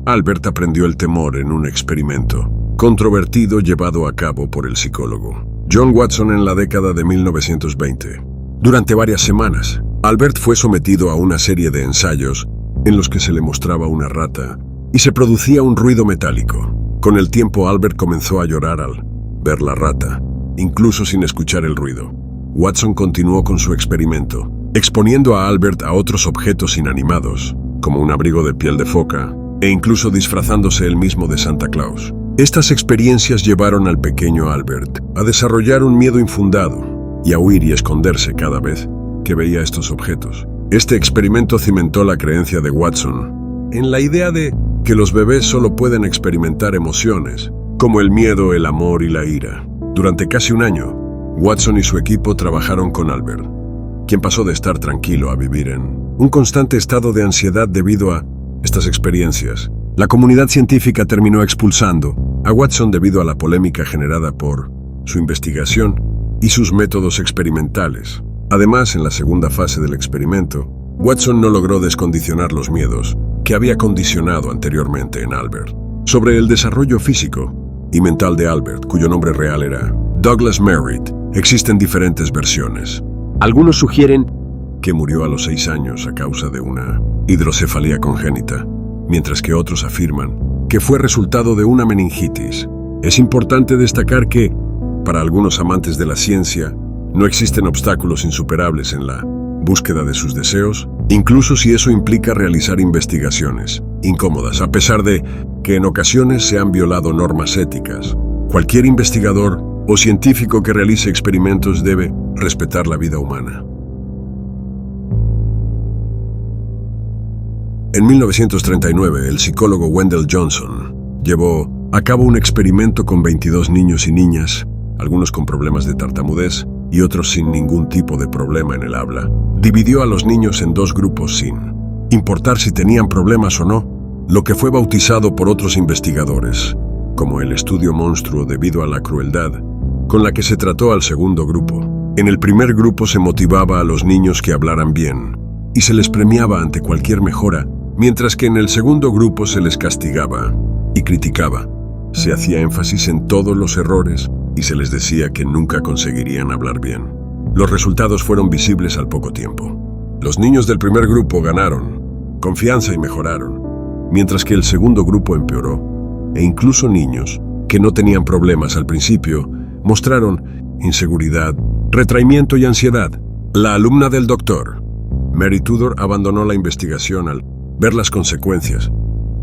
Albert aprendió el temor en un experimento controvertido llevado a cabo por el psicólogo John Watson en la década de 1920. Durante varias semanas, Albert fue sometido a una serie de ensayos en los que se le mostraba una rata y se producía un ruido metálico. Con el tiempo, Albert comenzó a llorar al ver la rata, incluso sin escuchar el ruido. Watson continuó con su experimento, exponiendo a Albert a otros objetos inanimados, como un abrigo de piel de foca, e incluso disfrazándose él mismo de Santa Claus. Estas experiencias llevaron al pequeño Albert a desarrollar un miedo infundado y a huir y esconderse cada vez que veía estos objetos. Este experimento cimentó la creencia de Watson en la idea de que los bebés solo pueden experimentar emociones, como el miedo, el amor y la ira. Durante casi un año, Watson y su equipo trabajaron con Albert, quien pasó de estar tranquilo a vivir en un constante estado de ansiedad debido a estas experiencias. La comunidad científica terminó expulsando a Watson debido a la polémica generada por su investigación y sus métodos experimentales. Además, en la segunda fase del experimento, Watson no logró descondicionar los miedos que había condicionado anteriormente en Albert. Sobre el desarrollo físico y mental de Albert, cuyo nombre real era Douglas Merritt, existen diferentes versiones. Algunos sugieren que murió a los 6 años a causa de una hidrocefalia congénita, mientras que otros afirman que fue resultado de una meningitis. Es importante destacar que, para algunos amantes de la ciencia, no existen obstáculos insuperables en la búsqueda de sus deseos, incluso si eso implica realizar investigaciones incómodas, a pesar de que en ocasiones se han violado normas éticas. Cualquier investigador o científico que realice experimentos debe respetar la vida humana. En 1939, el psicólogo Wendell Johnson llevó a cabo un experimento con 22 niños y niñas, algunos con problemas de tartamudez y otros sin ningún tipo de problema en el habla. Dividió a los niños en 2 grupos sin importar si tenían problemas o no, lo que fue bautizado por otros investigadores como el estudio monstruo debido a la crueldad con la que se trató al segundo grupo. En el primer grupo se motivaba a los niños que hablaran bien y se les premiaba ante cualquier mejora, mientras que en el segundo grupo se les castigaba y criticaba. Se hacía énfasis en todos los errores y se les decía que nunca conseguirían hablar bien. Los resultados fueron visibles al poco tiempo. Los niños del primer grupo ganaron confianza y mejoraron, mientras que el segundo grupo empeoró, e incluso niños que no tenían problemas al principio mostraron inseguridad, retraimiento y ansiedad. La alumna del doctor Mary Tudor abandonó la investigación al ver las consecuencias,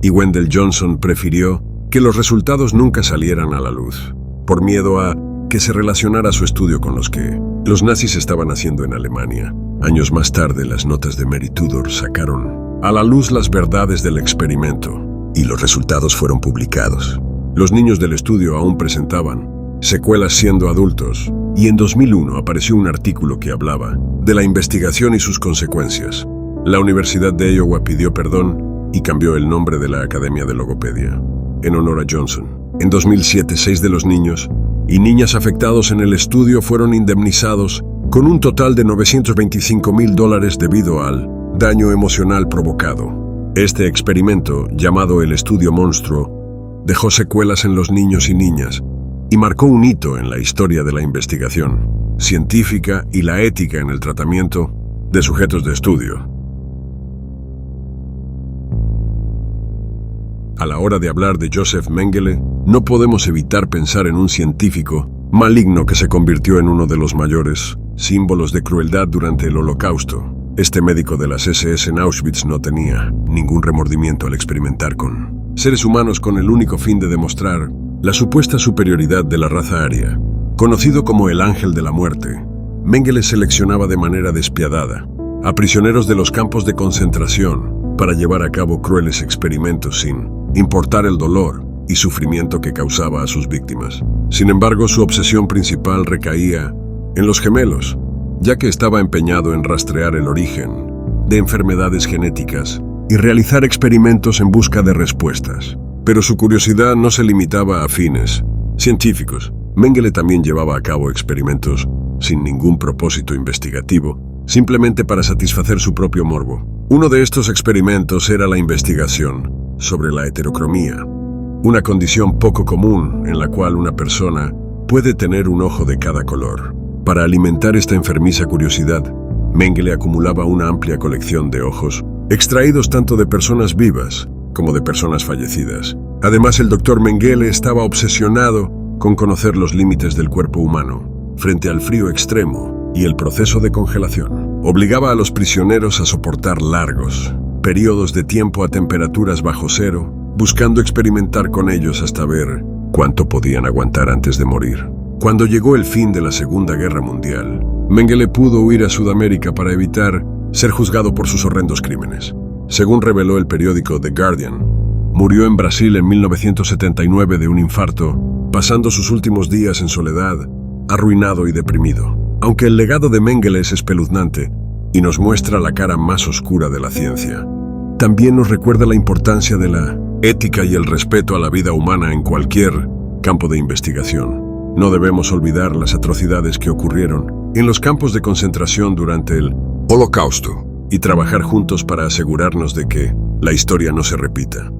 y Wendell Johnson prefirió que los resultados nunca salieran a la luz, por miedo a que se relacionara su estudio con los que los nazis estaban haciendo en Alemania. Años más tarde, las notas de Mary Tudor sacaron a la luz las verdades del experimento, y los resultados fueron publicados. Los niños del estudio aún presentaban secuelas siendo adultos, y en 2001 apareció un artículo que hablaba de la investigación y sus consecuencias. La Universidad de Iowa pidió perdón y cambió el nombre de la Academia de Logopedia en honor a Johnson. En 2007, 6 de los niños y niñas afectados en el estudio fueron indemnizados con un total de $925,000 debido al daño emocional provocado. Este experimento, llamado el estudio monstruo, dejó secuelas en los niños y niñas y marcó un hito en la historia de la investigación científica y la ética en el tratamiento de sujetos de estudio. A la hora de hablar de Joseph Mengele, no podemos evitar pensar en un científico maligno que se convirtió en uno de los mayores símbolos de crueldad durante el Holocausto. Este médico de las SS en Auschwitz no tenía ningún remordimiento al experimentar con seres humanos con el único fin de demostrar la supuesta superioridad de la raza aria. Conocido como el ángel de la muerte, Mengele seleccionaba de manera despiadada a prisioneros de los campos de concentración para llevar a cabo crueles experimentos sin importar el dolor y sufrimiento que causaba a sus víctimas. Sin embargo, su obsesión principal recaía en los gemelos, ya que estaba empeñado en rastrear el origen de enfermedades genéticas y realizar experimentos en busca de respuestas. Pero su curiosidad no se limitaba a fines científicos. Mengele también llevaba a cabo experimentos sin ningún propósito investigativo, simplemente para satisfacer su propio morbo. Uno de estos experimentos era la investigación sobre la heterocromía, una condición poco común en la cual una persona puede tener un ojo de cada color. Para alimentar esta enfermiza curiosidad, Mengele acumulaba una amplia colección de ojos, extraídos tanto de personas vivas como de personas fallecidas. Además, el doctor Mengele estaba obsesionado con conocer los límites del cuerpo humano frente al frío extremo y el proceso de congelación. Obligaba a los prisioneros a soportar largos periodos de tiempo a temperaturas bajo cero, buscando experimentar con ellos hasta ver cuánto podían aguantar antes de morir. Cuando llegó el fin de la Segunda Guerra Mundial, Mengele pudo huir a Sudamérica para evitar ser juzgado por sus horrendos crímenes. Según reveló el periódico The Guardian, murió en Brasil en 1979 de un infarto, pasando sus últimos días en soledad, arruinado y deprimido. Aunque el legado de Mengele es espeluznante y nos muestra la cara más oscura de la ciencia, también nos recuerda la importancia de la ética y el respeto a la vida humana en cualquier campo de investigación. No debemos olvidar las atrocidades que ocurrieron en los campos de concentración durante el Holocausto y trabajar juntos para asegurarnos de que la historia no se repita.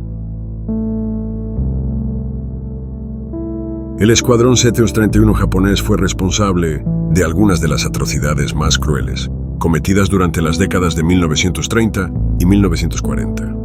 El Escuadrón 731 japonés fue responsable de algunas de las atrocidades más crueles, cometidas durante las décadas de 1930 y 1940.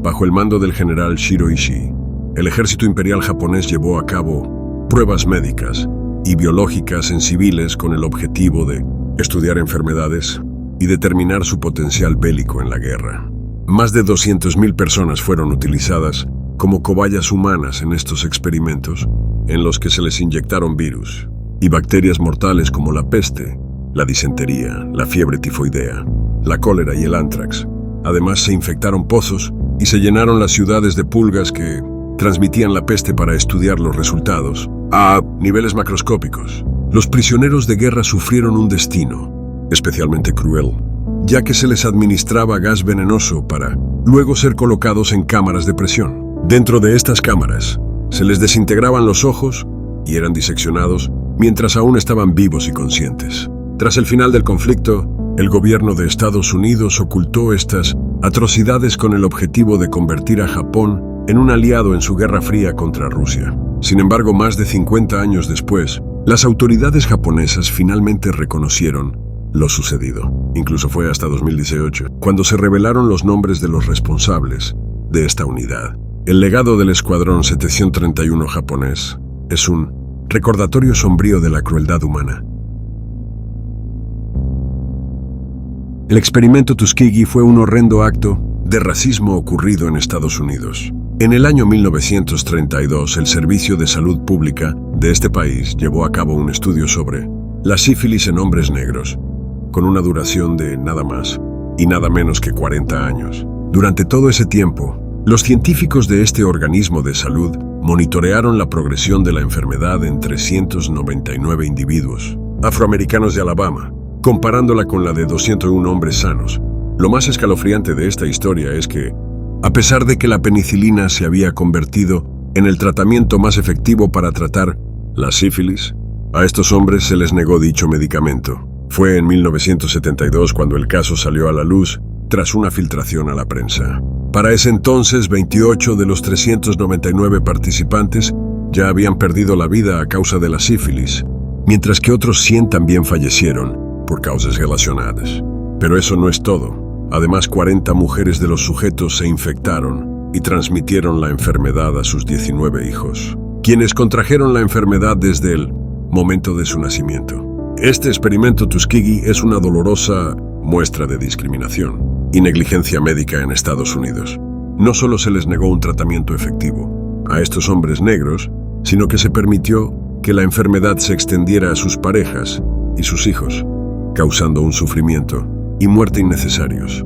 Bajo el mando del general Shiro Ishii, el ejército imperial japonés llevó a cabo pruebas médicas y biológicas en civiles con el objetivo de estudiar enfermedades y determinar su potencial bélico en la guerra. Más de 200.000 personas fueron utilizadas como cobayas humanas en estos experimentos, en los que se les inyectaron virus y bacterias mortales como la peste, la disentería, la fiebre tifoidea, la cólera y el ántrax. Además, se infectaron pozos y se llenaron las ciudades de pulgas que transmitían la peste para estudiar los resultados a niveles macroscópicos. Los prisioneros de guerra sufrieron un destino especialmente cruel, ya que se les administraba gas venenoso para luego ser colocados en cámaras de presión. Dentro de estas cámaras, se les desintegraban los ojos y eran diseccionados mientras aún estaban vivos y conscientes. Tras el final del conflicto, el gobierno de Estados Unidos ocultó estas atrocidades con el objetivo de convertir a Japón en un aliado en su Guerra Fría contra Rusia. Sin embargo, más de 50 años después, las autoridades japonesas finalmente reconocieron lo sucedido. Incluso fue hasta 2018, cuando se revelaron los nombres de los responsables de esta unidad. El legado del Escuadrón 731 japonés es un recordatorio sombrío de la crueldad humana. El experimento Tuskegee fue un horrendo acto de racismo ocurrido en Estados Unidos. En el año 1932, el Servicio de Salud Pública de este país llevó a cabo un estudio sobre la sífilis en hombres negros, con una duración de nada más y nada menos que 40 años. Durante todo ese tiempo, los científicos de este organismo de salud monitorearon la progresión de la enfermedad en 399 individuos afroamericanos de Alabama, comparándola con la de 201 hombres sanos. Lo más escalofriante de esta historia es que, a pesar de que la penicilina se había convertido en el tratamiento más efectivo para tratar la sífilis, a estos hombres se les negó dicho medicamento. Fue en 1972 cuando el caso salió a la luz tras una filtración a la prensa. Para ese entonces, 28 de los 399 participantes ya habían perdido la vida a causa de la sífilis, mientras que otros 100 también fallecieron por causas relacionadas. Pero eso no es todo. Además, 40 mujeres de los sujetos se infectaron y transmitieron la enfermedad a sus 19 hijos, quienes contrajeron la enfermedad desde el momento de su nacimiento. Este experimento Tuskegee es una dolorosa muestra de discriminación y negligencia médica en Estados Unidos. No solo se les negó un tratamiento efectivo a estos hombres negros, sino que se permitió que la enfermedad se extendiera a sus parejas y sus hijos, causando un sufrimiento y muerte innecesarios.